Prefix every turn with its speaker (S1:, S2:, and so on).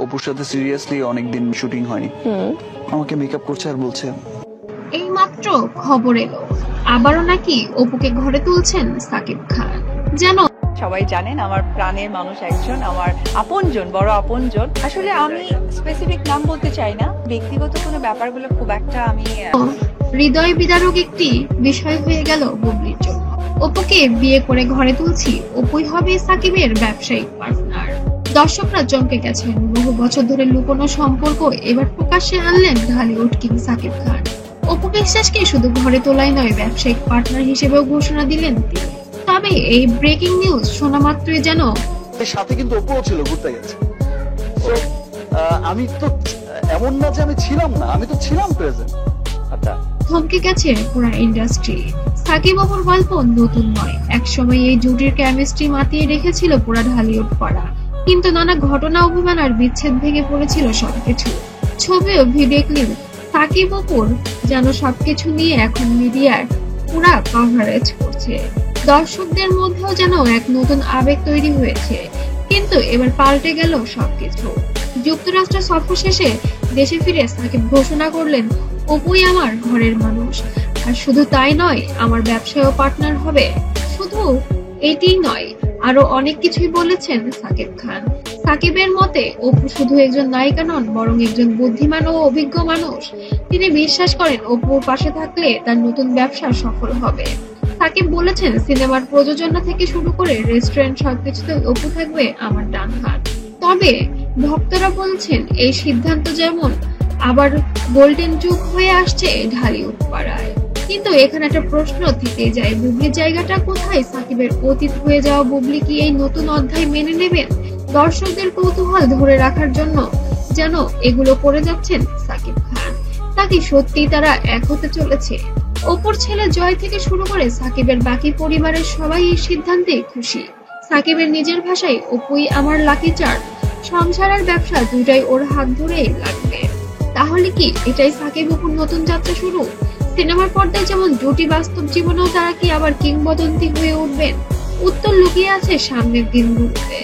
S1: অপুর সাথে সিরিয়াসলি অনেকদিন শুটিং হয়নি, আমাকে মেকআপ করছে আর বলছে
S2: এই মাত্র খবর এলো আবারও নাকি অপুকে ঘরে তুলছেন সাকিব খান। যেন
S3: সবাই জানেন আমার প্রাণের মানুষ একজন, আমার আপনজন, বড় আপনজন। আসলে আমি স্পেসিফিক নাম বলতে চাই না, ব্যক্তিগত কোনো ব্যাপারগুলো খুব একটা আমি
S2: হৃদয় বিদারক একটি বিষয় হয়ে গেল বুবলির জন্য। অপুকে বিয়ে করে ঘরে তুলছি, অপুই হবে সাকিবের ব্যবসায়িক পার্টনার। দর্শকরা চমকে গেছেন। বহু বছর ধরে লুকোনো সম্পর্ক এবার প্রকাশ্যে আনলেন ঢালিউড কিং সাকিব খান। অপু বিশ্বাসকে শুধু ঘরে তোলাই নয়, ব্যবসায়িক পার্টনার হিসেবেও ঘোষণা দিলেন তিনি। তবে এই ব্রেকিং নিউজ শোনা মাত্রই যেন
S1: সাথে কিন্তু অপুও ছিল, ঘুরতে গেছে। আমি তো এমন না যে আমি ছিলাম না, আমি তো ছিলাম প্রেজেন্ট। আচ্ছা,
S2: থমকে গেছে পুরো ইন্ডাস্ট্রি। সাকিব অপুর গল্প নতুন নয়, একসময় এই জুটির কেমিস্ট্রি মাতিয়ে রেখেছিল পুরা ঢালিউড পাড়া। কিন্তু নানা ঘটনা, অভিমান আর বিচ্ছেদ ভেঙে পড়েছিল সবকিছু। ছবি ও ভিডিও ক্লিপ সাকিব অপুর যেন সবকিছু নিয়ে এখন মিডিয়ার পুরা কভারেজ করছে। দর্শকদের মধ্যেও যেন এক নতুন আবেগ তৈরি হয়েছে। কিন্তু এবার পাল্টে গেল সবকিছু। যুক্তরাষ্ট্র সফর শেষে দেশে ফিরে সাকিব ঘোষণা করলেন, অপুই আমার ঘরের মানুষ। আর শুধু তাই নয়, আমার ব্যবসায়ও পার্টনার হবে। শুধু এটিই নয়, আরো অনেক কিছুই বলেছেন সাকিব খান। সাকিবের মতে অপু শুধু একজন নায়িকা নন, বরং একজন বুদ্ধিমান ও অভিজ্ঞ মানুষ। তিনি বিশ্বাস করেন অপুর পাশে থাকলে তার নতুন ব্যবসা সফল হবে। সাকিব বলেছেন, সিনেমার প্রযোজনা থেকে শুরু করে রেস্টুরেন্ট সবকিছুতে অপু থাকবে আমার ডান হাত। তবে ভক্তরা বলছেন, এই সিদ্ধান্ত যেমন আবার গোল্ডেন যুগ হয়ে আসছে ঢালিউড পাড়ায়। কিন্তু এখানে একটা প্রশ্ন থেকে যায়, বুবলির জায়গাটা কোথায়? সাকিবের অতীত হয়ে যাওয়া বুবলি কি এই নতুন অধ্যায় মেনে নেবেন? দর্শকদের কৌতূহল ধরে রাখার জন্য যেন এগুলো করে যাচ্ছেন সাকিব খান। নাকি সত্যি তারা এক হতে চলেছে? অপুর ছেলে জয় থেকে শুরু করে সাকিবের বাকি পরিবারের সবাই এই সিদ্ধান্তে খুশি। সাকিবের নিজের ভাষায়, অপুই আমার লাকি চার্ম, সংসার আর ব্যবসা দুটাই ওর হাত ধরেই লাগবে। তাহলে কি এটাই সাকিব অপুর নতুন যাত্রা শুরু? সিনেমার পর্দায় যেমন জুটি, বাস্তব জীবনেও তারা কি আবার কিংবদন্তি হয়ে উঠবেন? উত্তর লুকিয়ে আছে সামনের দিনগুলোতে।